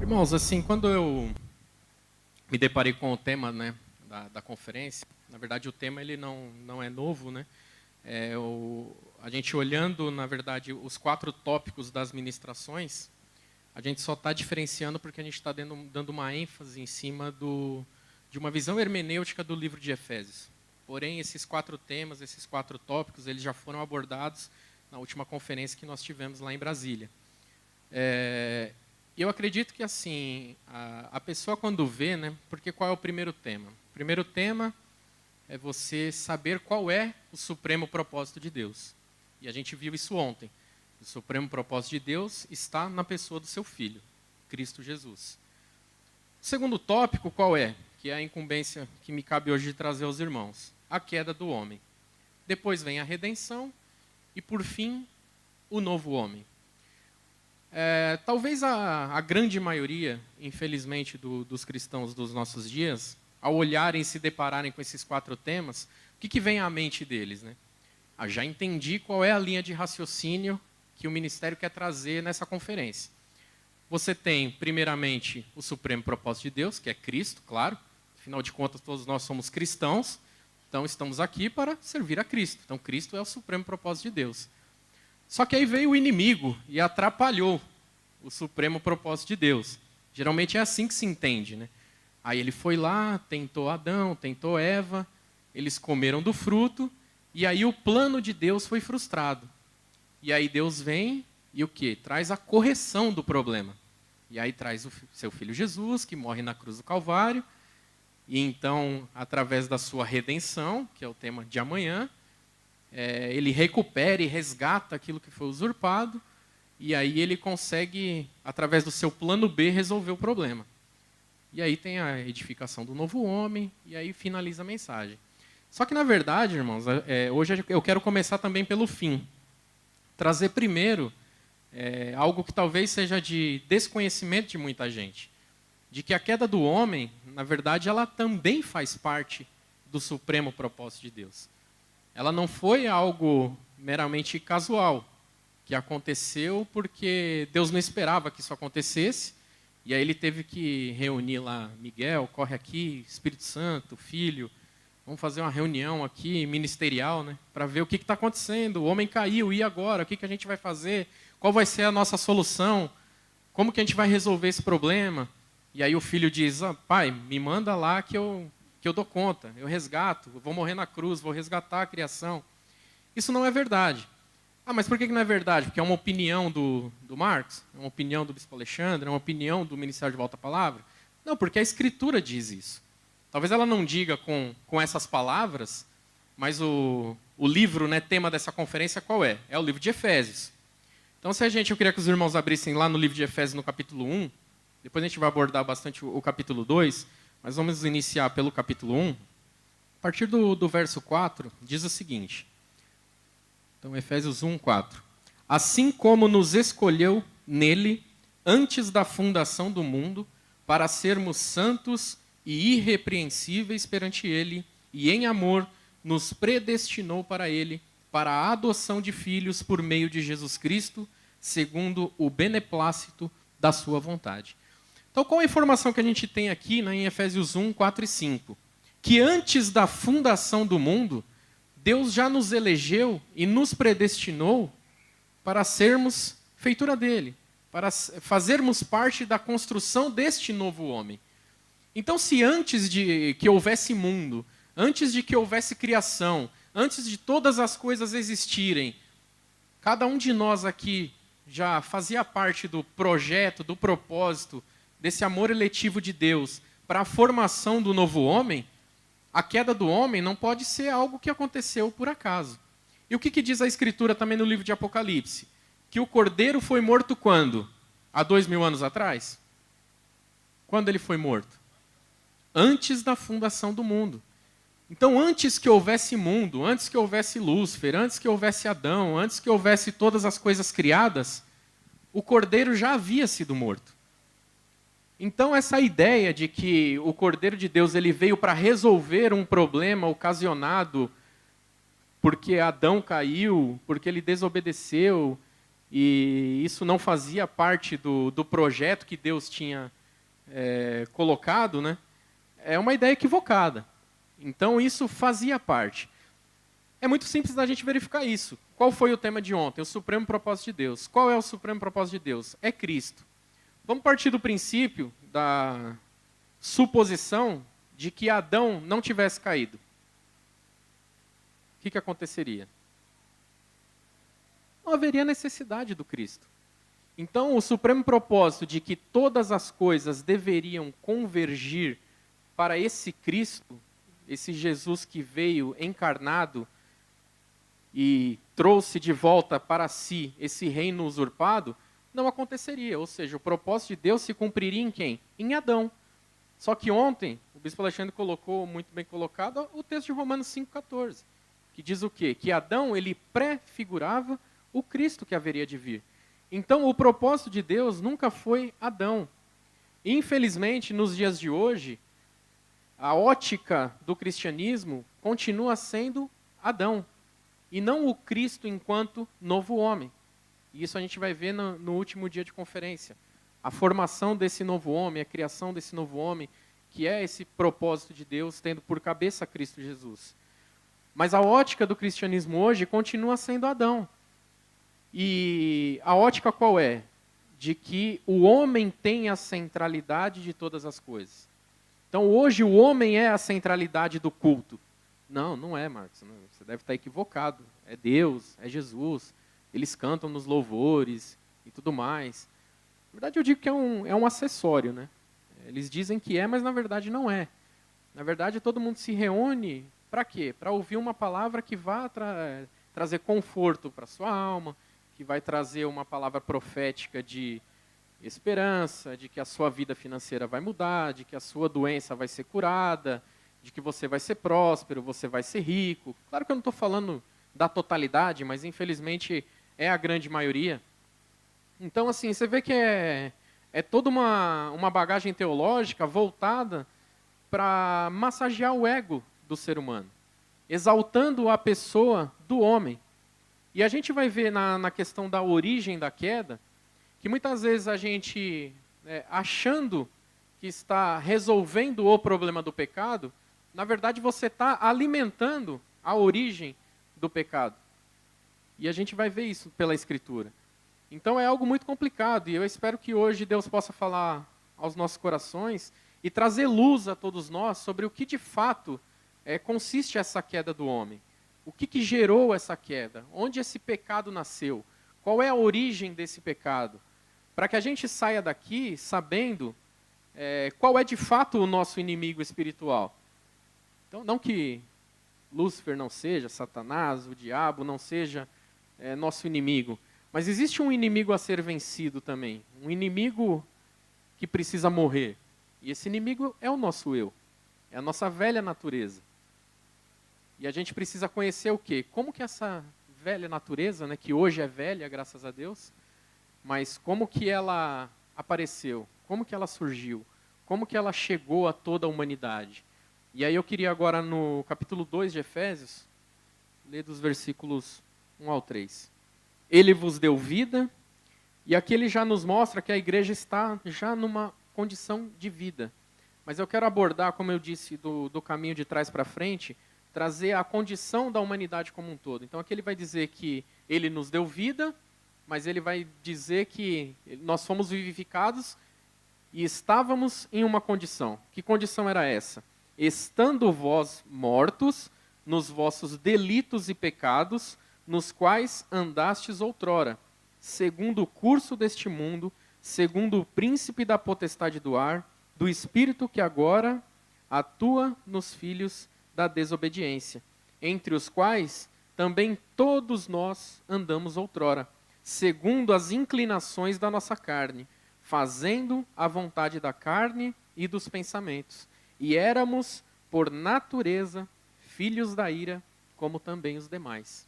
Irmãos, assim, quando eu me deparei com o tema, né, da conferência, na verdade o tema ele não é novo, né? A gente olhando, na verdade, os 4 tópicos das ministrações, a gente só está diferenciando porque a gente está dando uma ênfase em cima de uma visão hermenêutica do livro de Efésios. Porém, esses 4 temas, esses 4 tópicos, eles já foram abordados na última conferência que nós tivemos lá em Brasília. Eu acredito que assim, a pessoa quando vê, né, porque qual é o primeiro tema? O primeiro tema é você saber qual é o supremo propósito de Deus. E a gente viu isso ontem. O supremo propósito de Deus está na pessoa do seu Filho, Cristo Jesus. O segundo tópico qual é? Que é a incumbência que me cabe hoje de trazer aos irmãos. A queda do homem. Depois vem a redenção e, por fim, o novo homem. Talvez a grande maioria, infelizmente, dos cristãos dos nossos dias, ao olharem e se depararem com esses 4 temas, o que vem à mente deles, né? Já entendi qual é a linha de raciocínio que o ministério quer trazer nessa conferência. Você tem, primeiramente, o supremo propósito de Deus, que é Cristo, claro. Afinal de contas, todos nós somos cristãos, então estamos aqui para servir a Cristo. Então, Cristo é o supremo propósito de Deus. Só que aí veio o inimigo e atrapalhou o supremo propósito de Deus. Geralmente é assim que se entende, né? Aí ele foi lá, tentou Adão, tentou Eva, eles comeram do fruto, e aí o plano de Deus foi frustrado. E aí Deus vem e o quê? Traz a correção do problema. E aí traz o seu Filho Jesus, que morre na cruz do Calvário, e então, através da sua redenção, que é o tema de amanhã, ele recupera e resgata aquilo que foi usurpado, e aí ele consegue, através do seu plano B, resolver o problema. E aí tem a edificação do novo homem, e aí finaliza a mensagem. Só que, na verdade, irmãos, hoje eu quero começar também pelo fim. Trazer primeiro algo que talvez seja de desconhecimento de muita gente. De que a queda do homem, na verdade, ela também faz parte do supremo propósito de Deus. Ela não foi algo meramente casual, que aconteceu porque Deus não esperava que isso acontecesse, e aí ele teve que reunir lá Miguel, corre aqui, Espírito Santo, Filho, vamos fazer uma reunião aqui ministerial, né, para ver o que está acontecendo, o homem caiu, e agora? O que a gente vai fazer? Qual vai ser a nossa solução? Como que a gente vai resolver esse problema? E aí o filho diz, pai, me manda lá que eu dou conta, eu resgato, eu vou morrer na cruz, vou resgatar a criação. Isso não é verdade. Mas por que não é verdade? Porque é uma opinião do Marcos? É uma opinião do Bispo Alexandre? É uma opinião do Ministério de Volta à Palavra? Não, porque a Escritura diz isso. Talvez ela não diga com essas palavras, mas o livro, né, tema dessa conferência qual é? É o livro de Efésios. Então, eu queria que os irmãos abrissem lá no livro de Efésios, no capítulo 1, depois a gente vai abordar bastante o capítulo 2, mas vamos iniciar pelo capítulo 1. A partir do verso 4, diz o seguinte. Então, Efésios 1, 4. Assim como nos escolheu nele, antes da fundação do mundo, para sermos santos e irrepreensíveis perante ele, e em amor nos predestinou para ele, para a adoção de filhos por meio de Jesus Cristo, segundo o beneplácito da sua vontade. Então, qual a informação que a gente tem aqui, né, em Efésios 1, 4 e 5? Que antes da fundação do mundo, Deus já nos elegeu e nos predestinou para sermos feitura dele, para fazermos parte da construção deste novo homem. Então, se antes de que houvesse mundo, antes de que houvesse criação, antes de todas as coisas existirem, cada um de nós aqui já fazia parte do projeto, do propósito, desse amor eletivo de Deus para a formação do novo homem, a queda do homem não pode ser algo que aconteceu por acaso. E o que diz a Escritura também no livro de Apocalipse? Que o Cordeiro foi morto quando? Há 2000 anos atrás? Quando ele foi morto? Antes da fundação do mundo. Então, antes que houvesse mundo, antes que houvesse Lúcifer, antes que houvesse Adão, antes que houvesse todas as coisas criadas, o Cordeiro já havia sido morto. Então, essa ideia de que o Cordeiro de Deus ele veio para resolver um problema ocasionado porque Adão caiu, porque ele desobedeceu, e isso não fazia parte do projeto que Deus tinha colocado, né? É uma ideia equivocada. Então, isso fazia parte. É muito simples da gente verificar isso. Qual foi o tema de ontem? O supremo propósito de Deus. Qual é o supremo propósito de Deus? É Cristo. Vamos partir do princípio, da suposição, de que Adão não tivesse caído. O que aconteceria? Não haveria necessidade do Cristo. Então, o supremo propósito de que todas as coisas deveriam convergir para esse Cristo, esse Jesus que veio encarnado e trouxe de volta para si esse reino usurpado, não aconteceria. Ou seja, o propósito de Deus se cumpriria em quem? Em Adão. Só que ontem, o bispo Alexandre colocou, muito bem colocado, o texto de Romanos 5,14, que diz o quê? Que Adão, ele prefigurava o Cristo que haveria de vir. Então, o propósito de Deus nunca foi Adão. Infelizmente, nos dias de hoje, a ótica do cristianismo continua sendo Adão, e não o Cristo enquanto novo homem. E isso a gente vai ver no último dia de conferência. A formação desse novo homem, a criação desse novo homem, que é esse propósito de Deus, tendo por cabeça Cristo Jesus. Mas a ótica do cristianismo hoje continua sendo Adão. E a ótica qual é? De que o homem tem a centralidade de todas as coisas. Então, hoje, o homem é a centralidade do culto. Não, não é, Marcos. Não, você deve estar equivocado. É Deus, é Jesus. Eles cantam nos louvores e tudo mais. Na verdade, eu digo que é um acessório, né? Eles dizem que é, mas na verdade não é. Na verdade, todo mundo se reúne para quê? Para ouvir uma palavra que vá trazer conforto para a sua alma, que vai trazer uma palavra profética de esperança, de que a sua vida financeira vai mudar, de que a sua doença vai ser curada, de que você vai ser próspero, você vai ser rico. Claro que eu não estou falando da totalidade, mas infelizmente é a grande maioria. Então, assim, você vê que é toda uma bagagem teológica voltada para massagear o ego do ser humano, exaltando a pessoa do homem. E a gente vai ver na questão da origem da queda, que muitas vezes a gente, achando que está resolvendo o problema do pecado, na verdade você está alimentando a origem do pecado. E a gente vai ver isso pela Escritura. Então é algo muito complicado, e eu espero que hoje Deus possa falar aos nossos corações e trazer luz a todos nós sobre o que de fato consiste essa queda do homem. O que gerou essa queda? Onde esse pecado nasceu? Qual é a origem desse pecado? Para que a gente saia daqui sabendo qual é de fato o nosso inimigo espiritual. Então, não que Lúcifer não seja, Satanás, o diabo não seja nosso inimigo, mas existe um inimigo a ser vencido também, um inimigo que precisa morrer. E esse inimigo é o nosso eu, é a nossa velha natureza. E a gente precisa conhecer o quê? Como que essa velha natureza, né, que hoje é velha, graças a Deus, mas como que ela apareceu? Como que ela surgiu? Como que ela chegou a toda a humanidade? E aí eu queria agora no capítulo 2 de Efésios, ler dos versículos 1 ao 3. Ele vos deu vida E aqui ele já nos mostra que a igreja está já numa condição de vida. Mas eu quero abordar, como eu disse, do caminho de trás para frente, trazer a condição da humanidade como um todo. Então aqui ele vai dizer que ele nos deu vida, mas ele vai dizer que nós fomos vivificados e estávamos em uma condição. Que condição era essa? Estando vós mortos nos vossos delitos e pecados, nos quais andastes outrora, segundo o curso deste mundo, segundo o príncipe da potestade do ar, do espírito que agora atua nos filhos da desobediência, entre os quais também todos nós andamos outrora, segundo as inclinações da nossa carne, fazendo a vontade da carne e dos pensamentos. E éramos, por natureza, filhos da ira, como também os demais.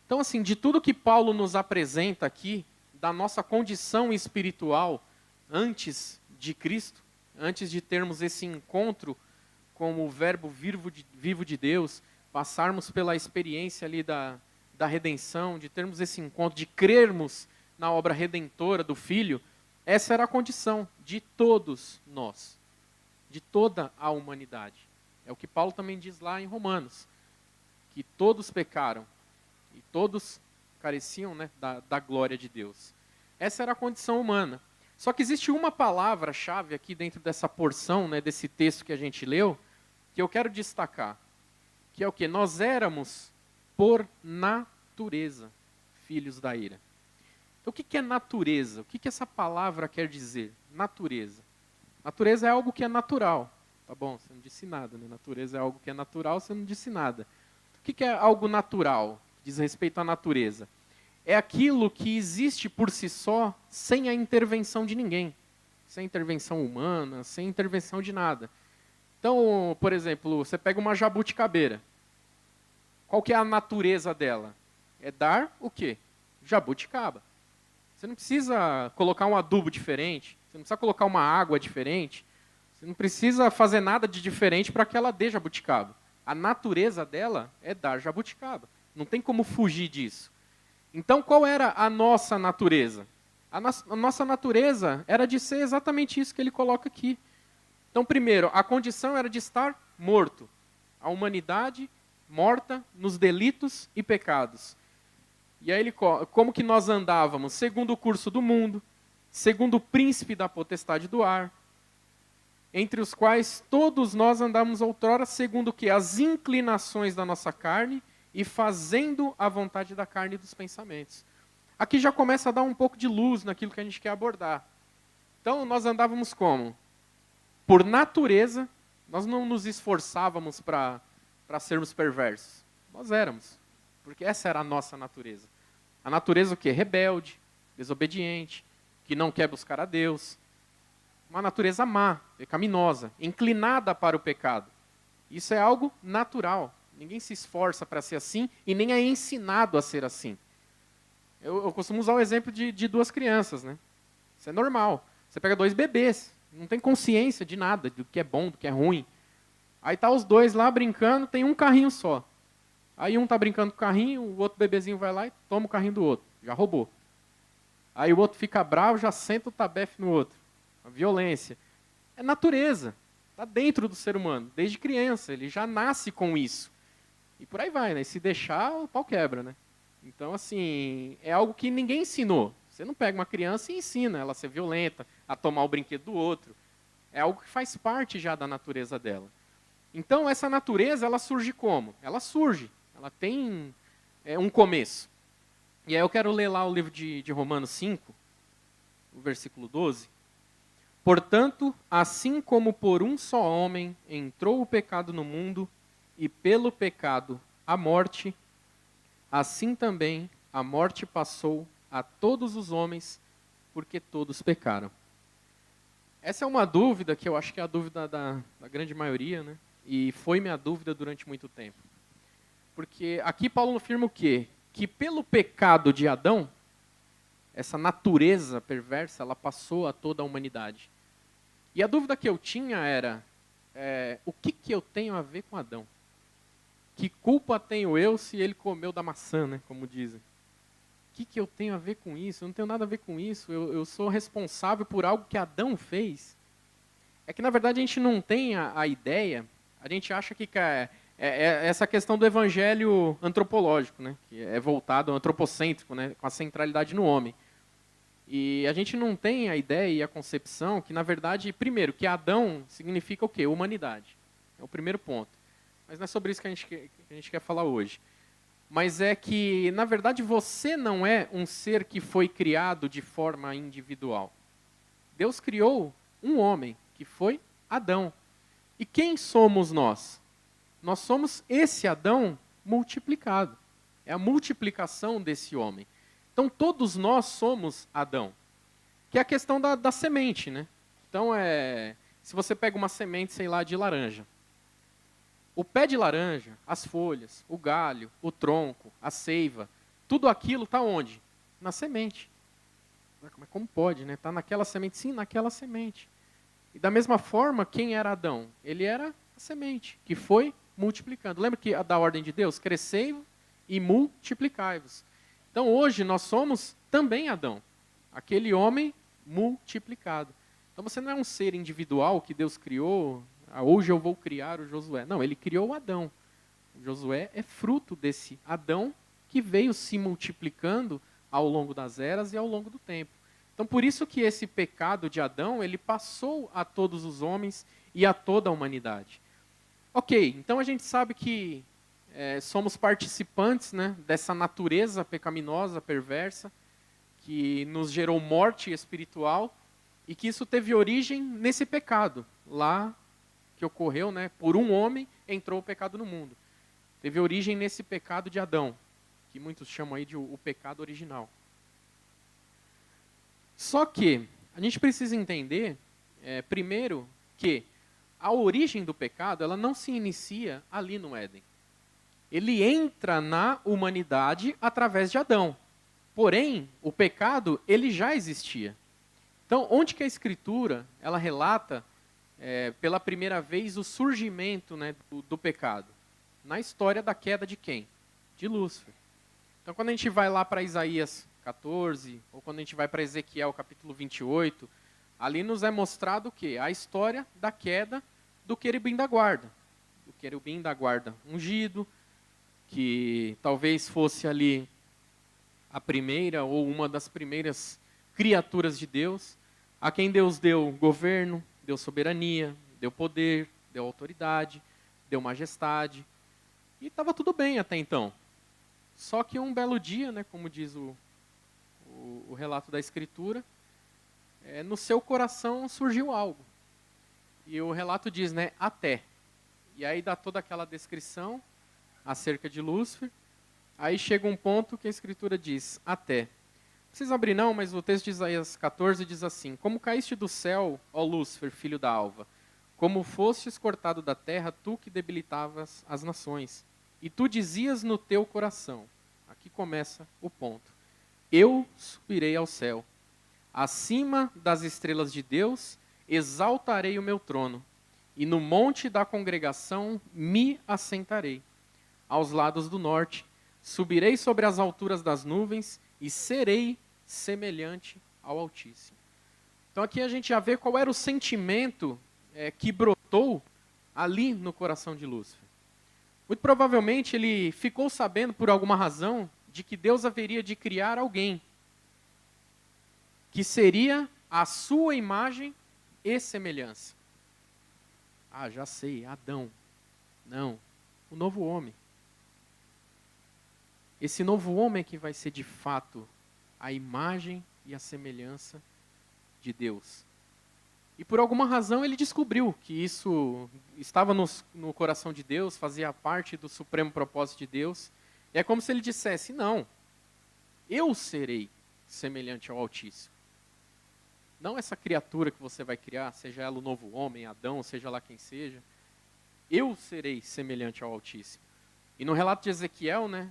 Então, assim, de tudo que Paulo nos apresenta aqui, da nossa condição espiritual antes de Cristo, antes de termos esse encontro com o verbo vivo de Deus, passarmos pela experiência ali da redenção, de termos esse encontro, de crermos na obra redentora do Filho, essa era a condição de todos nós, de toda a humanidade. É o que Paulo também diz lá em Romanos, que todos pecaram e todos careciam, né, da glória de Deus. Essa era a condição humana. Só que existe uma palavra-chave aqui dentro dessa porção, né, desse texto que a gente leu, que eu quero destacar, que é o quê? Nós éramos, por natureza, filhos da ira. Então, o que é natureza? O que essa palavra quer dizer? Natureza. Natureza é algo que é natural. Tá bom, você não disse nada, né? Natureza é algo que é natural, você não disse nada. O que é algo natural? Diz respeito à natureza. É aquilo que existe por si só, sem a intervenção de ninguém. Sem intervenção humana, sem intervenção de nada. Então, por exemplo, você pega uma jabuticabeira. Qual que é a natureza dela? É dar o quê? Jabuticaba. Você não precisa colocar um adubo diferente, você não precisa colocar uma água diferente, você não precisa fazer nada de diferente para que ela dê jabuticaba. A natureza dela é dar jabuticaba. Não tem como fugir disso. Então, qual era a nossa natureza? A nossa natureza era de ser exatamente isso que ele coloca aqui. Então, primeiro, a condição era de estar morto. A humanidade morta nos delitos e pecados. E aí, como que nós andávamos? Segundo o curso do mundo, segundo o príncipe da potestade do ar, entre os quais todos nós andávamos outrora, segundo o que? As inclinações da nossa carne e fazendo a vontade da carne e dos pensamentos. Aqui já começa a dar um pouco de luz naquilo que a gente quer abordar. Então, nós andávamos como? Por natureza, nós não nos esforçávamos para sermos perversos. Nós éramos, porque essa era a nossa natureza. A natureza o quê? Rebelde, desobediente, que não quer buscar a Deus. Uma natureza má, pecaminosa, inclinada para o pecado. Isso é algo natural. Ninguém se esforça para ser assim e nem é ensinado a ser assim. Eu costumo usar o exemplo de duas crianças, né? Isso é normal. Você pega dois bebês, não tem consciência de nada, do que é bom, do que é ruim. Aí tá os dois lá brincando, tem um carrinho só. Aí um tá brincando com o carrinho, o outro bebezinho vai lá e toma o carrinho do outro. Já roubou. Aí o outro fica bravo, já senta o tabefe no outro. A violência. É natureza. Está dentro do ser humano. Desde criança, ele já nasce com isso. E por aí vai, né? E se deixar, o pau quebra, né? Então, assim, é algo que ninguém ensinou. Você não pega uma criança e ensina ela a ser violenta, a tomar o brinquedo do outro. É algo que faz parte já da natureza dela. Então, essa natureza, ela surge como? Ela surge. Ela tem um começo. E aí eu quero ler lá o livro de Romanos 5, o versículo 12. Portanto, assim como por um só homem entrou o pecado no mundo, e pelo pecado a morte, assim também a morte passou a todos os homens, porque todos pecaram. Essa é uma dúvida que eu acho que é a dúvida da grande maioria, né? E foi minha dúvida durante muito tempo. Porque aqui Paulo afirma o quê? Que pelo pecado de Adão, essa natureza perversa, ela passou a toda a humanidade. E a dúvida que eu tinha era, o que eu tenho a ver com Adão? Que culpa tenho eu se ele comeu da maçã, né, como dizem? que eu tenho a ver com isso? Eu não tenho nada a ver com isso. Eu sou responsável por algo que Adão fez. É que, na verdade, a gente não tem a ideia, a gente acha que é essa questão do evangelho antropológico, né? Que é voltado ao antropocêntrico, né? Com a centralidade no homem. E a gente não tem a ideia e a concepção que, na verdade, primeiro, que Adão significa o quê? Humanidade. É o primeiro ponto. Mas não é sobre isso que a gente quer falar hoje. Mas é que, na verdade, você não é um ser que foi criado de forma individual. Deus criou um homem, que foi Adão. E quem somos nós? Nós somos esse Adão multiplicado. É a multiplicação desse homem. Então, todos nós somos Adão. Que é a questão da semente, né? Então, se você pega uma semente, sei lá, de laranja. O pé de laranja, as folhas, o galho, o tronco, a seiva, tudo aquilo está onde? Na semente. Mas como pode, né? Está naquela semente? Sim, naquela semente. E da mesma forma, quem era Adão? Ele era a semente, que foi multiplicando. Lembra que da ordem de Deus? Crescei e multiplicai-vos. Então hoje nós somos também Adão, aquele homem multiplicado. Então você não é um ser individual que Deus criou, hoje eu vou criar o Josué. Não, ele criou o Adão. O Josué é fruto desse Adão que veio se multiplicando ao longo das eras e ao longo do tempo. Então por isso que esse pecado de Adão, ele passou a todos os homens e a toda a humanidade. Ok, então a gente sabe que somos participantes, né, dessa natureza pecaminosa, perversa, que nos gerou morte espiritual e que isso teve origem nesse pecado, lá que ocorreu, né, por um homem entrou o pecado no mundo. Teve origem nesse pecado de Adão, que muitos chamam aí de o pecado original. Só que a gente precisa entender, primeiro, que a origem do pecado ela não se inicia ali no Éden. Ele entra na humanidade através de Adão. Porém, o pecado, ele já existia. Então, onde que a Escritura, ela relata, pela primeira vez, o surgimento, né, do pecado? Na história da queda de quem? De Lúcifer. Então, quando a gente vai lá para Isaías 14, ou quando a gente vai para Ezequiel, capítulo 28, ali nos é mostrado o quê? A história da queda do querubim da guarda. O querubim da guarda ungido, que talvez fosse ali a primeira ou uma das primeiras criaturas de Deus, a quem Deus deu governo, deu soberania, deu poder, deu autoridade, deu majestade, e estava tudo bem até então. Só que um belo dia, né, como diz o relato da Escritura, no seu coração surgiu algo. E o relato diz, né, até. E aí dá toda aquela descrição acerca de Lúcifer. Aí chega um ponto que a Escritura diz, até. Não precisa abrir não, mas o texto de Isaías 14 diz assim, como caíste do céu, ó Lúcifer, filho da alva, como fostes cortado da terra, tu que debilitavas as nações. E tu dizias no teu coração, aqui começa o ponto, eu subirei ao céu, acima das estrelas de Deus, exaltarei o meu trono, e no monte da congregação me assentarei. Aos lados do norte, subirei sobre as alturas das nuvens e serei semelhante ao Altíssimo. Então aqui a gente já vê qual era o sentimento que brotou ali no coração de Lúcifer. Muito provavelmente ele ficou sabendo por alguma razão de que Deus haveria de criar alguém que seria a sua imagem e semelhança. Ah, já sei, Adão. Não, o novo homem. Esse novo homem é que vai ser de fato a imagem e a semelhança de Deus. E por alguma razão ele descobriu que isso estava no coração de Deus, fazia parte do supremo propósito de Deus. E é como se ele dissesse, não, eu serei semelhante ao Altíssimo. Não essa criatura que você vai criar, seja ela o novo homem, Adão, seja lá quem seja. Eu serei semelhante ao Altíssimo. E no relato de Ezequiel, né,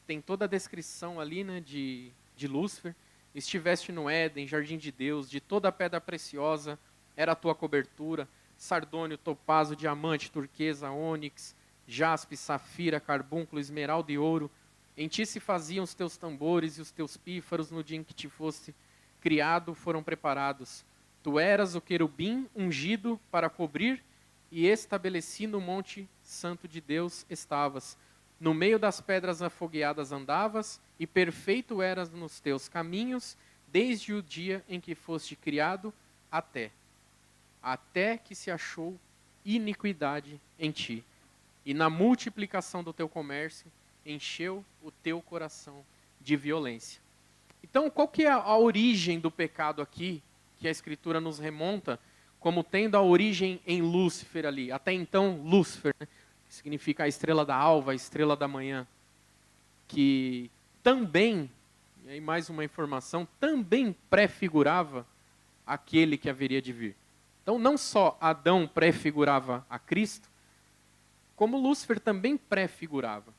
tem toda a descrição ali, né, de Lúcifer. Estiveste no Éden, jardim de Deus, de toda a pedra preciosa era a tua cobertura, sardônio, topázio, diamante, turquesa, ônix, jaspe, safira, carbúnculo, esmeralda e ouro. Em ti se faziam os teus tambores e os teus pífaros no dia em que te fosse criado foram preparados. Tu eras o querubim ungido para cobrir e estabeleci no monte santo de Deus estavas. No meio das pedras afogueadas andavas e perfeito eras nos teus caminhos desde o dia em que foste criado até que se achou iniquidade em ti. E na multiplicação do teu comércio encheu o teu coração de violência. Então, qual que é a origem do pecado aqui, que a Escritura nos remonta, como tendo a origem em Lúcifer ali? Até então, Lúcifer, né, que significa a estrela da alva, a estrela da manhã, que também, e aí mais uma informação, também prefigurava aquele que haveria de vir. Então, não só Adão prefigurava a Cristo, como Lúcifer também prefigurava.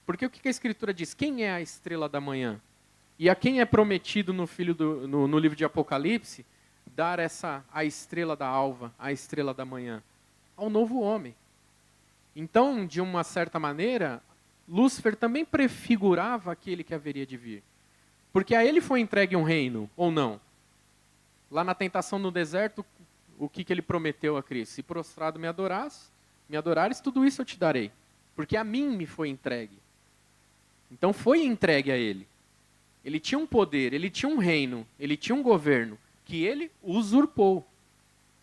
Porque o que a Escritura diz? Quem é a estrela da manhã? E a quem é prometido no livro de Apocalipse dar a estrela da alva, a estrela da manhã? Ao novo homem. Então, de uma certa maneira, Lúcifer também prefigurava aquele que haveria de vir. Porque a ele foi entregue um reino, ou não? Lá na tentação no deserto, o que ele prometeu a Cristo? Se prostrado me adorares, tudo isso eu te darei. Porque a mim me foi entregue. Então foi entregue a ele. Ele tinha um poder, ele tinha um reino, ele tinha um governo, que ele usurpou.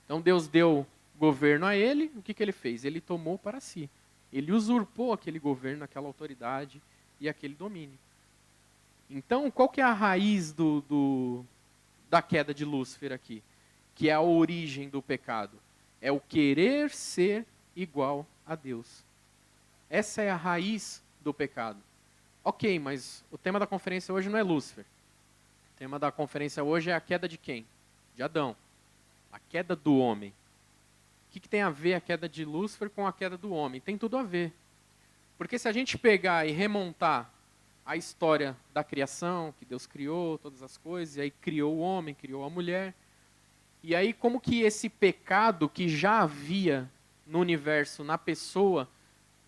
Então Deus deu governo a ele, o que ele fez? Ele tomou para si. Ele usurpou aquele governo, aquela autoridade e aquele domínio. Então, qual que é a raiz da queda de Lúcifer aqui? Que é a origem do pecado. É o querer ser igual a Deus. Essa é a raiz do pecado. Ok, mas o tema da conferência hoje não é Lúcifer. O tema da conferência hoje é a queda de quem? De Adão. A queda do homem. O que tem a ver a queda de Lúcifer com a queda do homem? Tem tudo a ver. Porque se a gente pegar e remontar a história da criação, que Deus criou todas as coisas, e aí criou o homem, criou a mulher, e aí como que esse pecado que já havia no universo, na pessoa,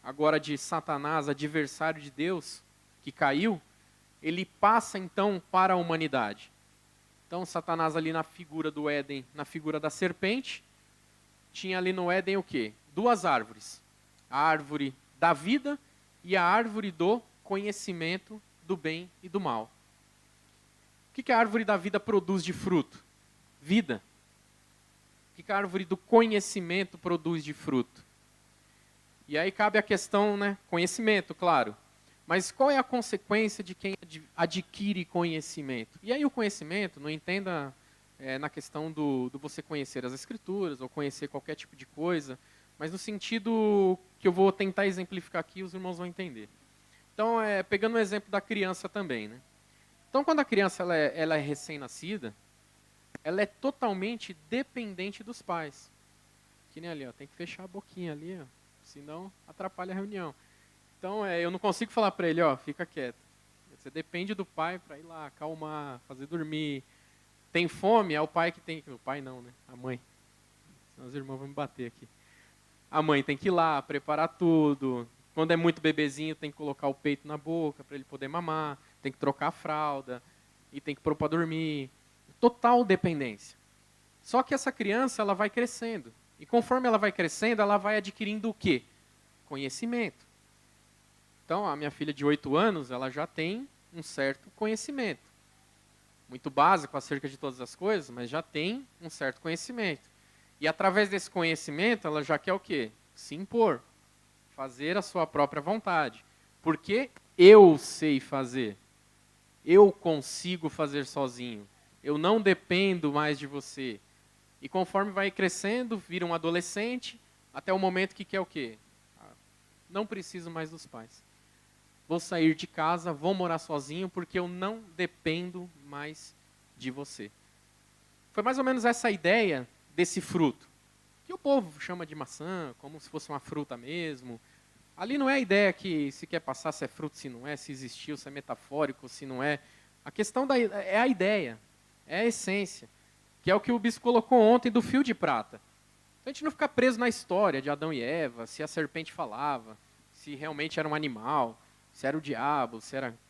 agora de Satanás, adversário de Deus, que caiu, ele passa então para a humanidade. Então Satanás ali na figura do Éden, na figura da serpente, tinha ali no Éden o quê? Duas árvores. A árvore da vida e a árvore do conhecimento do bem e do mal. O que a árvore da vida produz de fruto? Vida. O que a árvore do conhecimento produz de fruto? E aí cabe a questão, né? Conhecimento, claro. Mas qual é a consequência de quem adquire conhecimento? E aí o conhecimento, não entenda na questão do você conhecer as Escrituras ou conhecer qualquer tipo de coisa, mas no sentido que eu vou tentar exemplificar aqui, os irmãos vão entender. Então, pegando o exemplo da criança também, né? Então, quando a criança ela é recém-nascida, ela é totalmente dependente dos pais. Que nem ali, ó, tem que fechar a boquinha ali, ó, senão atrapalha a reunião. Então, eu não consigo falar para ele, ó, fica quieto. Você depende do pai para ir lá, acalmar, fazer dormir. Tem fome, é o pai que tem... O pai não, né? A mãe. Senão os irmãos vão me bater aqui. A mãe tem que ir lá, preparar tudo. Quando é muito bebezinho, tem que colocar o peito na boca para ele poder mamar. Tem que trocar a fralda. E tem que pôr para dormir. Total dependência. Só que essa criança, ela vai crescendo. E conforme ela vai crescendo, ela vai adquirindo o quê? Conhecimento. Então, a minha filha de 8 anos, ela já tem um certo conhecimento. Muito básico acerca de todas as coisas, mas já tem um certo conhecimento. E através desse conhecimento, ela já quer o quê? Se impor. Fazer a sua própria vontade. Porque eu sei fazer. Eu consigo fazer sozinho. Eu não dependo mais de você. E conforme vai crescendo, vira um adolescente, até o momento que quer o quê? Não preciso mais dos pais. Vou sair de casa, vou morar sozinho, porque eu não dependo mais de você. Foi mais ou menos essa a ideia desse fruto. Que o povo chama de maçã, como se fosse uma fruta mesmo. Ali não é a ideia que se quer passar se é fruto, se não é, se existiu, se é metafórico, se não é. A questão é a ideia, é a essência. Que é o que o bispo colocou ontem do fio de prata. Então a gente não ficar preso na história de Adão e Eva, se a serpente falava, se realmente era um animal, se era o diabo,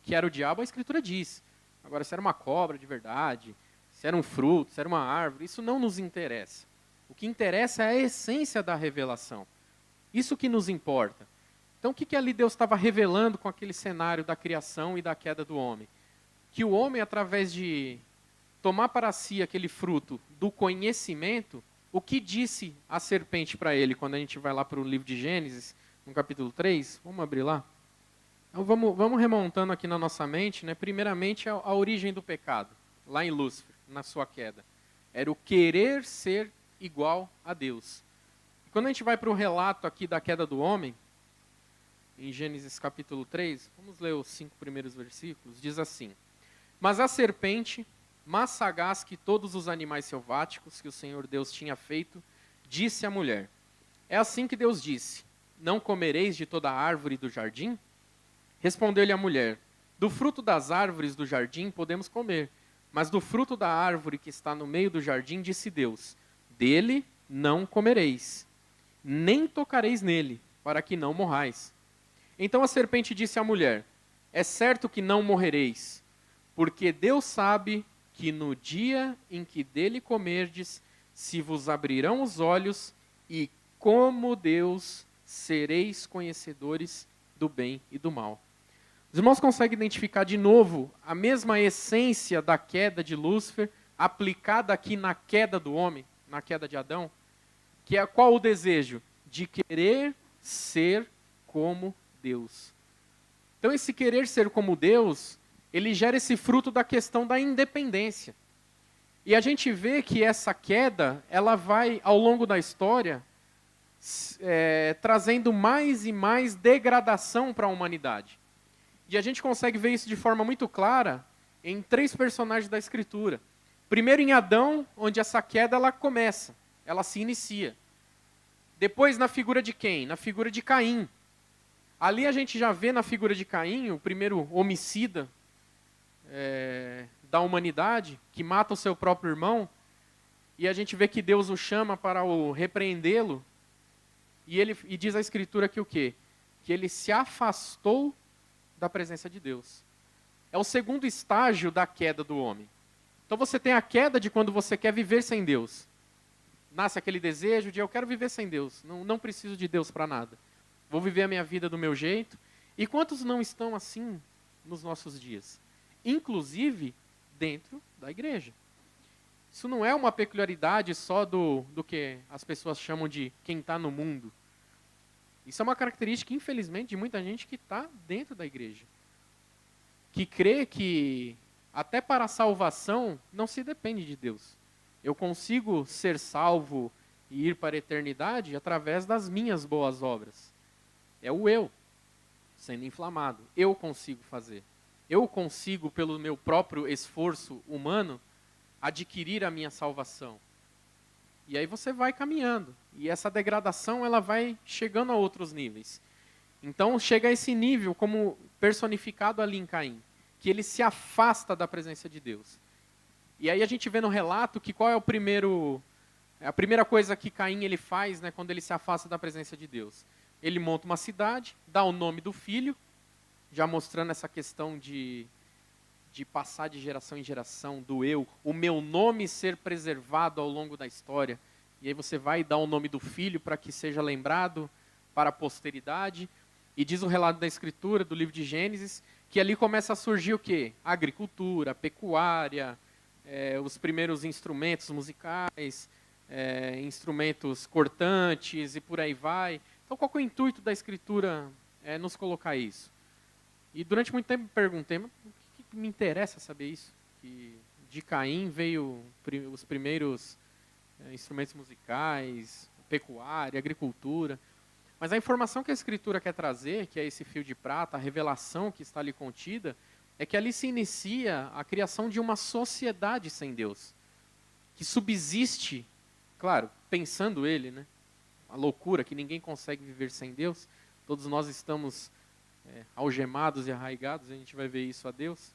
que era o diabo, a Escritura diz. Agora, se era uma cobra de verdade, se era um fruto, se era uma árvore, isso não nos interessa. O que interessa é a essência da revelação. Isso que nos importa. Então, o que ali Deus estava revelando com aquele cenário da criação e da queda do homem? Que o homem, através de tomar para si aquele fruto do conhecimento, o que disse a serpente para ele, quando a gente vai lá para o livro de Gênesis, no capítulo 3, vamos abrir lá? Então, vamos remontando aqui na nossa mente, né? Primeiramente, a origem do pecado, lá em Lúcifer, na sua queda. Era o querer ser igual a Deus. Quando a gente vai para o relato aqui da queda do homem, em Gênesis capítulo 3, vamos ler os 5 primeiros versículos, diz assim: Mas a serpente, mais sagaz que todos os animais selváticos que o Senhor Deus tinha feito, disse à mulher: É assim que Deus disse, não comereis de toda a árvore do jardim? Respondeu-lhe a mulher: Do fruto das árvores do jardim podemos comer, mas do fruto da árvore que está no meio do jardim, disse Deus: Dele não comereis, nem tocareis nele, para que não morrais. Então a serpente disse à mulher: É certo que não morrereis, porque Deus sabe que no dia em que dele comerdes, se vos abrirão os olhos, e como Deus sereis conhecedores do bem e do mal. Os irmãos conseguem identificar de novo a mesma essência da queda de Lúcifer, aplicada aqui na queda do homem, na queda de Adão? Que é qual o desejo? De querer ser como Deus. Então esse querer ser como Deus, ele gera esse fruto da questão da independência. E a gente vê que essa queda, ela vai, ao longo da história, trazendo mais e mais degradação para a humanidade. E a gente consegue ver isso de forma muito clara em 3 personagens da Escritura. Primeiro em Adão, onde essa queda ela começa, ela se inicia. Depois na figura de quem? Na figura de Caim. Ali a gente já vê na figura de Caim, o primeiro homicida da humanidade, que mata o seu próprio irmão, e a gente vê que Deus o chama para o repreendê-lo, e diz a Escritura que o quê? Que ele se afastou da presença de Deus. É o segundo estágio da queda do homem. Então você tem a queda de quando você quer viver sem Deus. Nasce aquele desejo de eu quero viver sem Deus, não preciso de Deus para nada. Vou viver a minha vida do meu jeito. E quantos não estão assim nos nossos dias? Inclusive dentro da igreja. Isso não é uma peculiaridade só do que as pessoas chamam de quem está no mundo. Isso é uma característica, infelizmente, de muita gente que está dentro da igreja. Que crê que até para a salvação não se depende de Deus. Eu consigo ser salvo e ir para a eternidade através das minhas boas obras. É o eu sendo inflamado. Eu consigo fazer. Eu consigo, pelo meu próprio esforço humano, adquirir a minha salvação. E aí você vai caminhando. E essa degradação ela vai chegando a outros níveis. Então chega a esse nível como personificado ali em Caim, que ele se afasta da presença de Deus. E aí a gente vê no relato que qual é a primeira coisa que Caim ele faz, né, quando ele se afasta da presença de Deus. Ele monta uma cidade, dá o nome do filho, já mostrando essa questão de passar de geração em geração, do eu, o meu nome ser preservado ao longo da história. E aí você vai dar o nome do filho para que seja lembrado para a posteridade. E diz o relato da Escritura, do livro de Gênesis, que ali começa a surgir o quê? A agricultura, a pecuária, os primeiros instrumentos musicais, instrumentos cortantes e por aí vai. Então qual que é o intuito da Escritura nos colocar isso? E durante muito tempo me perguntei, mas o que me interessa saber isso? Que de Caim veio os primeiros instrumentos musicais, pecuária, agricultura. Mas a informação que a Escritura quer trazer, que é esse fio de prata, a revelação que está ali contida, é que ali se inicia a criação de uma sociedade sem Deus, que subsiste, claro, pensando ele, né? A loucura que ninguém consegue viver sem Deus. Todos nós estamos algemados e arraigados, a gente vai ver isso a Deus.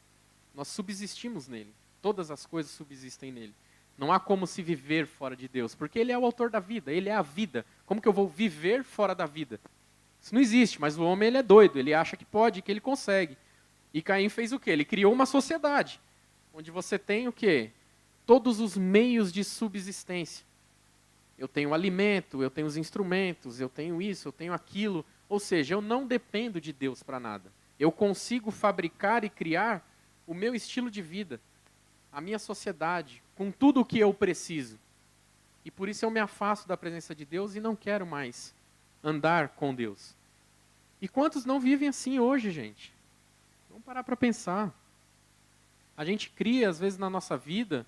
Nós subsistimos nele. Todas as coisas subsistem nele. Não há como se viver fora de Deus, porque ele é o autor da vida, ele é a vida. Como que eu vou viver fora da vida? Isso não existe, mas o homem ele é doido, ele acha que pode, que ele consegue. E Caim fez o quê? Ele criou uma sociedade, onde você tem o quê? Todos os meios de subsistência. Eu tenho alimento, eu tenho os instrumentos, eu tenho isso, eu tenho aquilo. Ou seja, eu não dependo de Deus para nada. Eu consigo fabricar e criar o meu estilo de vida, a minha sociedade, com tudo o que eu preciso. E por isso eu me afasto da presença de Deus e não quero mais andar com Deus. E quantos não vivem assim hoje, gente? Vamos parar para pensar. A gente cria, às vezes, na nossa vida,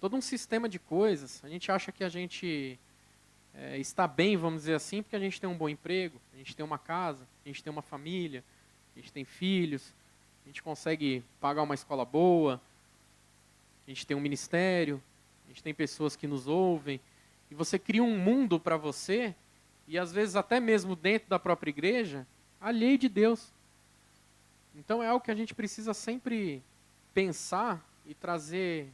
todo um sistema de coisas. A gente acha que a gente está bem, vamos dizer assim, porque a gente tem um bom emprego, a gente tem uma casa, a gente tem uma família, a gente tem filhos, a gente consegue pagar uma escola boa, a gente tem um ministério, a gente tem pessoas que nos ouvem, e você cria um mundo para você, e às vezes até mesmo dentro da própria igreja, alheio de Deus. Então é algo que a gente precisa sempre pensar e trazer,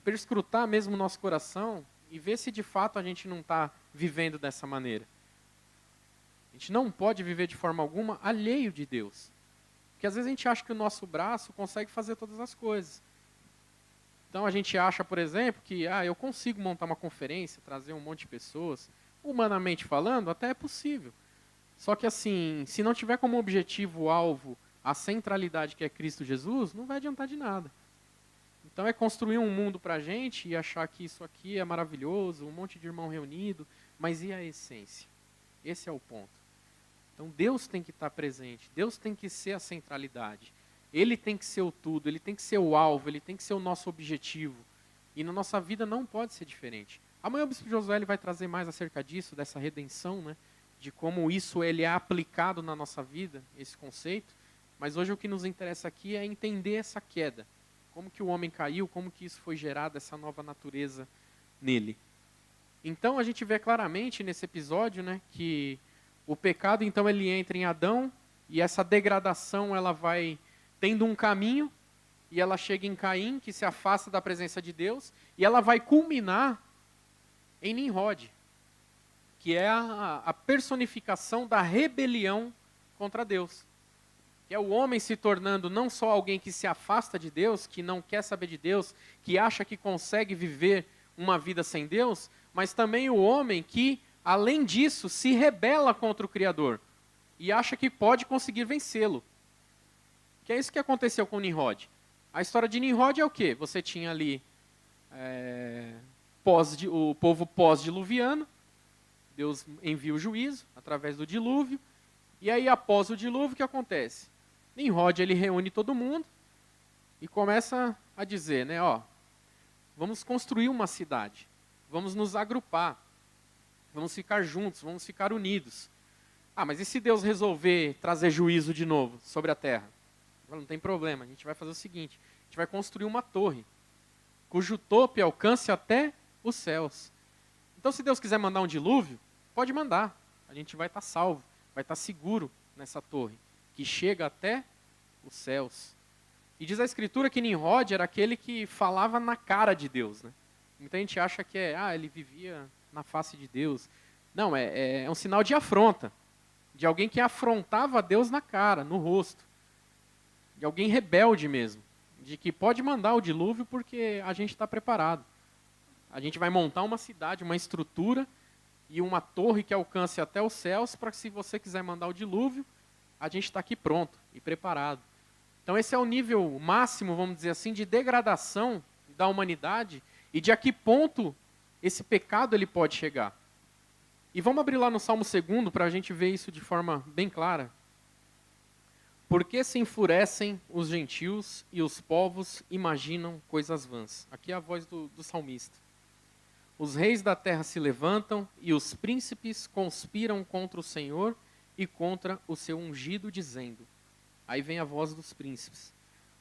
perscrutar mesmo o nosso coração e ver se de fato a gente não está vivendo dessa maneira. A gente não pode viver de forma alguma alheio de Deus. Porque às vezes a gente acha que o nosso braço consegue fazer todas as coisas. Então a gente acha, por exemplo, que eu consigo montar uma conferência, trazer um monte de pessoas. Humanamente falando, até é possível. Só que assim, se não tiver como objetivo, alvo, a centralidade que é Cristo Jesus, não vai adiantar de nada. Então é construir um mundo para a gente e achar que isso aqui é maravilhoso, um monte de irmão reunido, mas e a essência? Esse é o ponto. Então Deus tem que estar presente, Deus tem que ser a centralidade. Ele tem que ser o tudo, ele tem que ser o alvo, ele tem que ser o nosso objetivo. E na nossa vida não pode ser diferente. Amanhã o Bispo Josué ele vai trazer mais acerca disso, dessa redenção, né? De como isso ele é aplicado na nossa vida, esse conceito. Mas hoje o que nos interessa aqui é entender essa queda. Como que o homem caiu, como que isso foi gerado, essa nova natureza nele. Então a gente vê claramente nesse episódio, né, que o pecado então ele entra em Adão e essa degradação ela vai tendo um caminho e ela chega em Caim, que se afasta da presença de Deus, e ela vai culminar em Nimrod, que é a personificação da rebelião contra Deus. Que é o homem se tornando não só alguém que se afasta de Deus, que não quer saber de Deus, que acha que consegue viver uma vida sem Deus, mas também o homem que, além disso, se rebela contra o Criador e acha que pode conseguir vencê-lo. Que é isso que aconteceu com Nimrod. A história de Nimrod é o quê? Você tinha ali o povo pós-diluviano, Deus envia o juízo através do dilúvio, e aí após o dilúvio o que acontece? Nimrod ele reúne todo mundo e começa a dizer, né, vamos construir uma cidade, vamos nos agrupar, vamos ficar juntos, vamos ficar unidos. Mas e se Deus resolver trazer juízo de novo sobre a terra? Não tem problema, a gente vai fazer o seguinte, a gente vai construir uma torre, cujo topo alcance até os céus. Então se Deus quiser mandar um dilúvio, pode mandar, a gente vai estar salvo, vai estar seguro nessa torre, que chega até os céus. E diz a Escritura que Nimrod era aquele que falava na cara de Deus, né? Muita gente acha que ele vivia na face de Deus. Não, é um sinal de afronta, de alguém que afrontava Deus na cara, no rosto. De alguém rebelde mesmo, de que pode mandar o dilúvio porque a gente está preparado. A gente vai montar uma cidade, uma estrutura e uma torre que alcance até os céus para que se você quiser mandar o dilúvio, a gente está aqui pronto e preparado. Então esse é o nível máximo, vamos dizer assim, de degradação da humanidade e de a que ponto esse pecado ele pode chegar. E vamos abrir lá no Salmo 2 para a gente ver isso de forma bem clara. Por que se enfurecem os gentios e os povos imaginam coisas vãs? Aqui é a voz do salmista. Os reis da terra se levantam e os príncipes conspiram contra o Senhor e contra o seu ungido, dizendo. Aí vem a voz dos príncipes.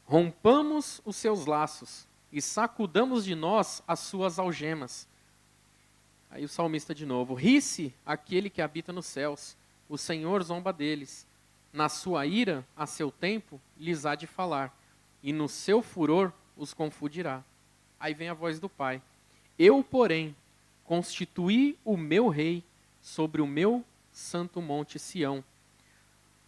Rompamos os seus laços e sacudamos de nós as suas algemas. Aí o salmista de novo. Ri-se aquele que habita nos céus. O Senhor zomba deles. Na sua ira, a seu tempo, lhes há de falar, e no seu furor os confundirá. Aí vem a voz do Pai. Eu, porém, constituí o meu rei sobre o meu santo monte Sião.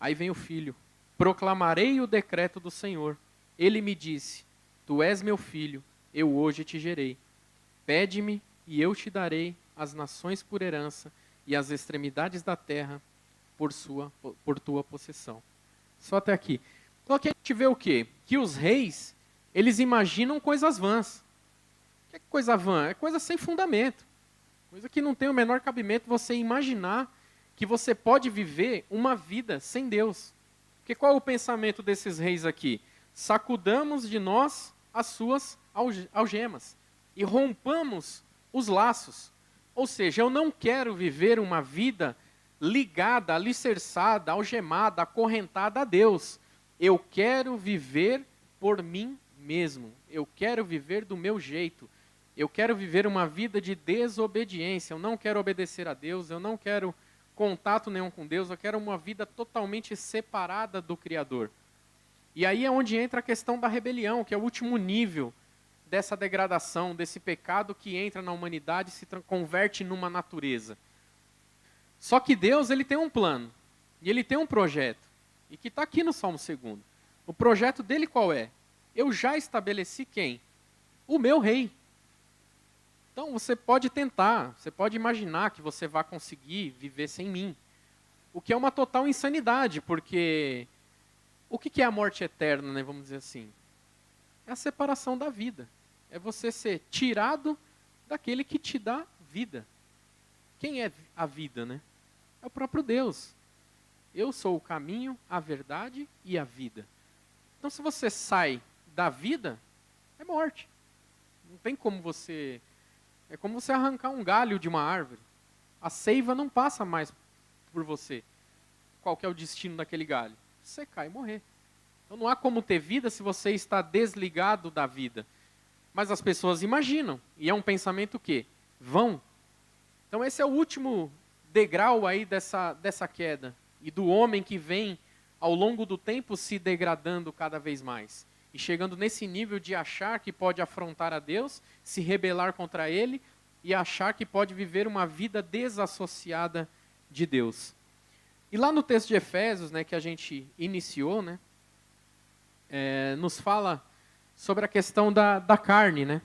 Aí vem o filho. Proclamarei o decreto do Senhor. Ele me disse, tu és meu filho, eu hoje te gerei. Pede-me e eu te darei as nações por herança e as extremidades da terra por tua possessão. Só até aqui. Então aqui a gente vê o quê? Que os reis, eles imaginam coisas vãs. O que é coisa vã? É coisa sem fundamento. Coisa que não tem o menor cabimento você imaginar que você pode viver uma vida sem Deus. Porque qual é o pensamento desses reis aqui? Sacudamos de nós as suas algemas e rompamos os laços. Ou seja, eu não quero viver uma vida ligada, alicerçada, algemada, acorrentada a Deus. Eu quero viver por mim mesmo. Eu quero viver do meu jeito. Eu quero viver uma vida de desobediência. Eu não quero obedecer a Deus. Eu não quero contato nenhum com Deus. Eu quero uma vida totalmente separada do Criador. E aí é onde entra a questão da rebelião, que é o último nível dessa degradação, desse pecado que entra na humanidade e se converte numa natureza. Só que Deus, ele tem um plano, e ele tem um projeto, e que está aqui no Salmo 2. O projeto dele qual é? Eu já estabeleci quem? O meu rei. Então você pode tentar, você pode imaginar que você vai conseguir viver sem mim. O que é uma total insanidade, porque o que é a morte eterna, né, vamos dizer assim? É a separação da vida. É você ser tirado daquele que te dá vida. Quem é a vida, né? É o próprio Deus. Eu sou o caminho, a verdade e a vida. Então, se você sai da vida, é morte. Não tem como você... É como você arrancar um galho de uma árvore. A seiva não passa mais por você. Qual que é o destino daquele galho? Secar e morrer. Então, não há como ter vida se você está desligado da vida. Mas as pessoas imaginam. E é um pensamento o quê? Vão. Então, esse é o último degrau aí dessa queda. E do homem que vem, ao longo do tempo, se degradando cada vez mais. E chegando nesse nível de achar que pode afrontar a Deus, se rebelar contra Ele, e achar que pode viver uma vida desassociada de Deus. E lá no texto de Efésios, né, que a gente iniciou, né, nos fala sobre a questão da carne, né?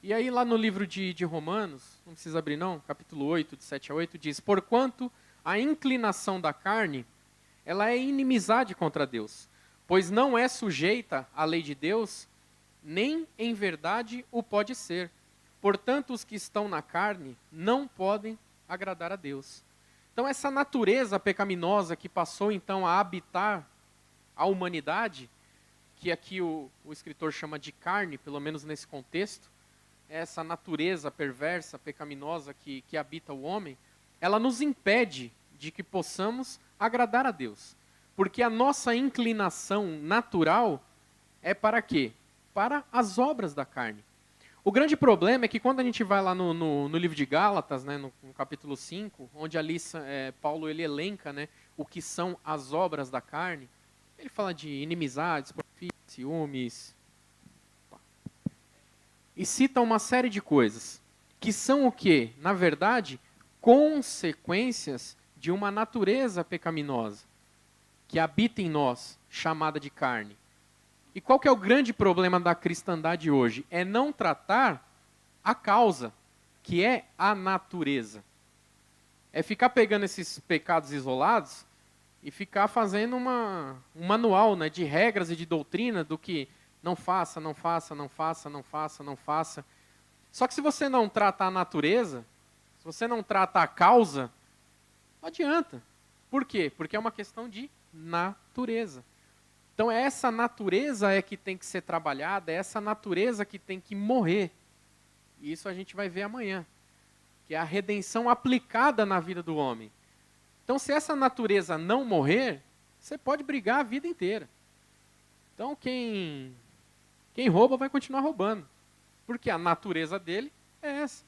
E aí lá no livro de Romanos, não precisa abrir não, capítulo 8, de 7 a 8, diz: porquanto a inclinação da carne, ela é inimizade contra Deus, pois não é sujeita à lei de Deus, nem em verdade o pode ser. Portanto, os que estão na carne não podem agradar a Deus. Então essa natureza pecaminosa que passou então a habitar a humanidade, que aqui o escritor chama de carne, pelo menos nesse contexto, essa natureza perversa, pecaminosa que habita o homem, ela nos impede de que possamos agradar a Deus. Porque a nossa inclinação natural é para quê? Para as obras da carne. O grande problema é que quando a gente vai lá no livro de Gálatas, né, no capítulo 5, onde ali Paulo ele elenca, né, o que são as obras da carne, ele fala de inimizades, ciúmes, e cita uma série de coisas, que são o quê? Na verdade, consequências de uma natureza pecaminosa, que habita em nós, chamada de carne. E qual que é o grande problema da cristandade hoje? É não tratar a causa, que é a natureza. É ficar pegando esses pecados isolados e ficar fazendo um manual, né, de regras e de doutrina do que não faça, não faça, não faça, não faça, não faça. Só que se você não trata a natureza, se você não trata a causa, não adianta. Por quê? Porque é uma questão de natureza. Então essa natureza é que tem que ser trabalhada, é essa natureza que tem que morrer. E isso a gente vai ver amanhã, que é a redenção aplicada na vida do homem. Então se essa natureza não morrer, você pode brigar a vida inteira. Então quem rouba vai continuar roubando, porque a natureza dele é essa.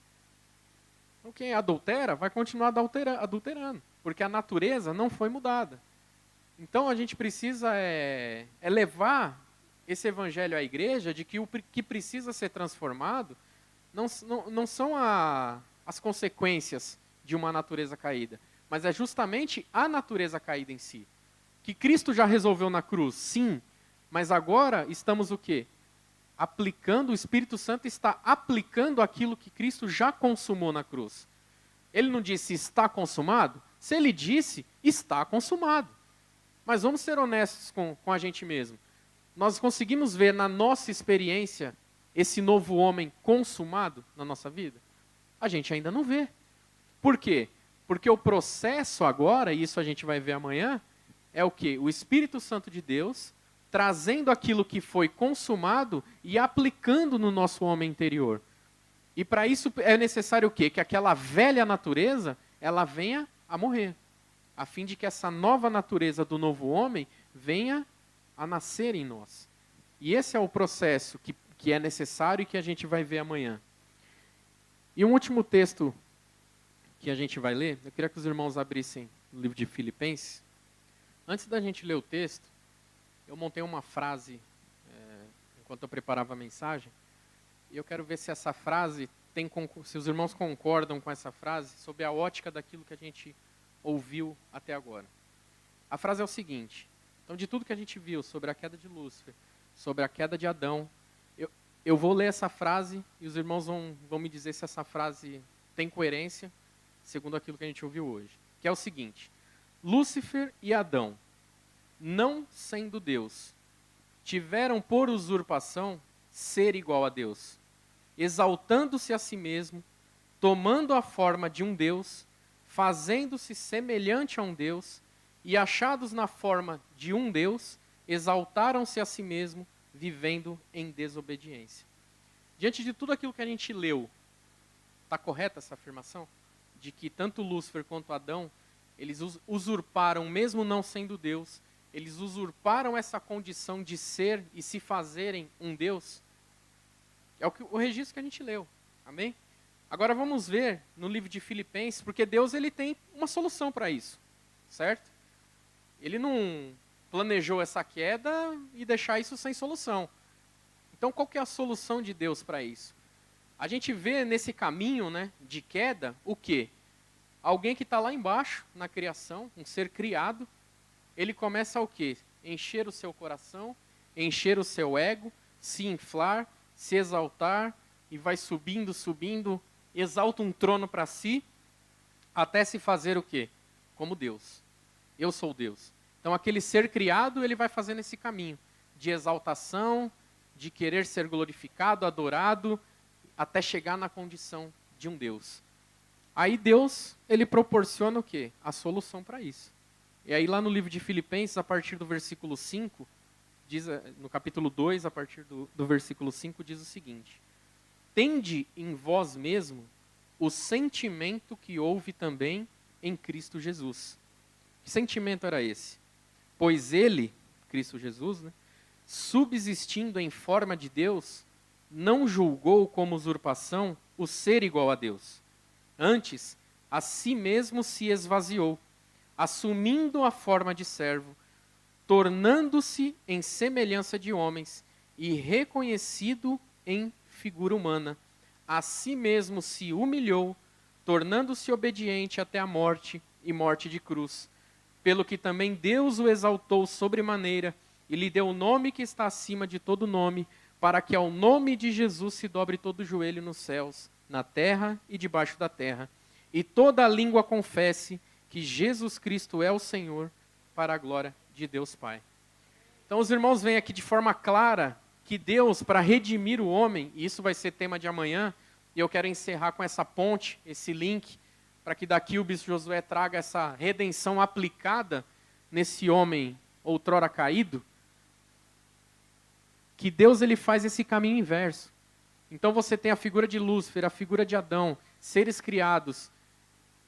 Então quem adultera vai continuar adulterando, porque a natureza não foi mudada. Então a gente precisa levar esse evangelho à igreja de que o que precisa ser transformado não são as consequências de uma natureza caída, mas é justamente a natureza caída em si. Que Cristo já resolveu na cruz, sim, mas agora estamos o quê? Aplicando, o Espírito Santo está aplicando aquilo que Cristo já consumou na cruz. Ele não disse está consumado? Se ele disse, está consumado. Mas vamos ser honestos com a gente mesmo. Nós conseguimos ver na nossa experiência esse novo homem consumado na nossa vida? A gente ainda não vê. Por quê? Porque o processo agora, e isso a gente vai ver amanhã, é o quê? O Espírito Santo de Deus trazendo aquilo que foi consumado e aplicando no nosso homem interior. E para isso é necessário o quê? Que aquela velha natureza, ela venha a morrer, a fim de que essa nova natureza do novo homem venha a nascer em nós. E esse é o processo que é necessário e que a gente vai ver amanhã. E um último texto que a gente vai ler, eu queria que os irmãos abrissem o livro de Filipenses. Antes da gente ler o texto, eu montei uma frase enquanto eu preparava a mensagem, e eu quero ver se essa frase se os irmãos concordam com essa frase, sob a ótica daquilo que a gente ouviu até agora. A frase é o seguinte: então, de tudo que a gente viu sobre a queda de Lúcifer, sobre a queda de Adão, eu vou ler essa frase e os irmãos vão me dizer se essa frase tem coerência, segundo aquilo que a gente ouviu hoje. Que é o seguinte: Lúcifer e Adão, não sendo Deus, tiveram por usurpação ser igual a Deus, exaltando-se a si mesmo, tomando a forma de um Deus, fazendo-se semelhante a um Deus, e achados na forma de um Deus, exaltaram-se a si mesmo, vivendo em desobediência. Diante de tudo aquilo que a gente leu, está correta essa afirmação? De que tanto Lúcifer quanto Adão, eles usurparam, mesmo não sendo Deus, eles usurparam essa condição de ser e se fazerem um Deus? É o registro que a gente leu. Amém? Agora vamos ver no livro de Filipenses, porque Deus ele tem uma solução para isso. Certo? Ele não planejou essa queda e deixar isso sem solução. Então qual que é a solução de Deus para isso? A gente vê nesse caminho, né, de queda o quê? Alguém que está lá embaixo na criação, um ser criado, ele começa o quê? Encher o seu coração, encher o seu ego, se inflar, se exaltar, e vai subindo, subindo, exalta um trono para si, até se fazer o quê? Como Deus. Eu sou Deus. Então aquele ser criado, ele vai fazendo esse caminho de exaltação, de querer ser glorificado, adorado, até chegar na condição de um Deus. Aí Deus, ele proporciona o quê? A solução para isso. E aí lá no livro de Filipenses, a partir do versículo 5, diz, no capítulo 2, a partir do versículo 5, diz o seguinte: tende em vós mesmo o sentimento que houve também em Cristo Jesus. Que sentimento era esse? Pois ele, Cristo Jesus, né, subsistindo em forma de Deus, não julgou como usurpação o ser igual a Deus. Antes, a si mesmo se esvaziou, assumindo a forma de servo, tornando-se em semelhança de homens e reconhecido em figura humana. A si mesmo se humilhou, tornando-se obediente até a morte e morte de cruz. Pelo que também Deus o exaltou sobremaneira e lhe deu o nome que está acima de todo nome, para que ao nome de Jesus se dobre todo o joelho nos céus, na terra e debaixo da terra, e toda a língua confesse que Jesus Cristo é o Senhor, para a glória de Deus Pai. Então os irmãos veem aqui de forma clara que Deus, para redimir o homem, e isso vai ser tema de amanhã, e eu quero encerrar com essa ponte, esse link, para que daqui o bispo Josué traga essa redenção aplicada nesse homem outrora caído, que Deus ele faz esse caminho inverso. Então você tem a figura de Lúcifer, a figura de Adão, seres criados,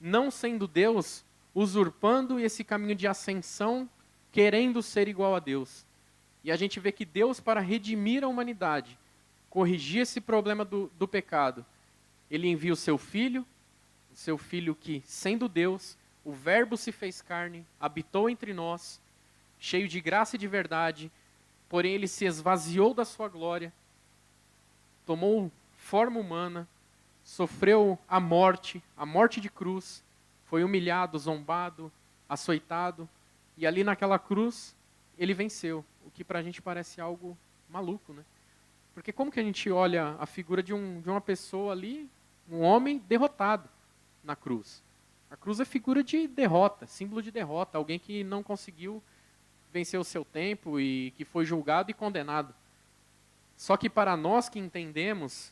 não sendo Deus, usurpando esse caminho de ascensão, querendo ser igual a Deus. E a gente vê que Deus, para redimir a humanidade, corrigir esse problema do pecado, ele envia o seu filho que, sendo Deus, o Verbo se fez carne, habitou entre nós, cheio de graça e de verdade, porém ele se esvaziou da sua glória, tomou forma humana, sofreu a morte de cruz, foi humilhado, zombado, açoitado, e ali naquela cruz ele venceu, o que para a gente parece algo maluco, né? Porque como que a gente olha a figura de uma pessoa ali, um homem derrotado na cruz? A cruz é figura de derrota, símbolo de derrota, alguém que não conseguiu vencer o seu tempo e que foi julgado e condenado. Só que para nós que entendemos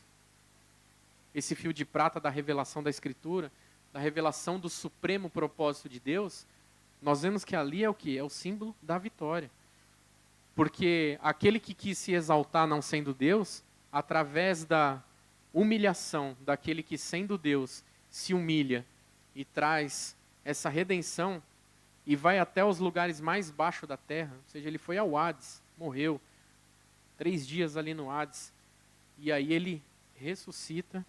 esse fio de prata da revelação da Escritura, da revelação do supremo propósito de Deus, nós vemos que ali é o quê? É o símbolo da vitória. Porque aquele que quis se exaltar não sendo Deus, através da humilhação daquele que sendo Deus se humilha e traz essa redenção e vai até os lugares mais baixos da terra, ou seja, ele foi ao Hades, morreu, 3 dias ali no Hades, e aí ele ressuscita,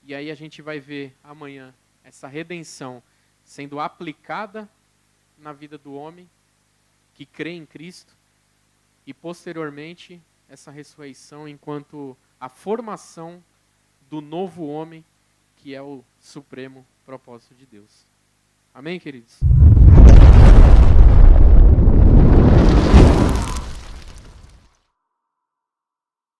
e aí a gente vai ver amanhã essa redenção sendo aplicada na vida do homem que crê em Cristo, e posteriormente essa ressurreição enquanto a formação do novo homem, que é o supremo propósito de Deus. Amém, queridos?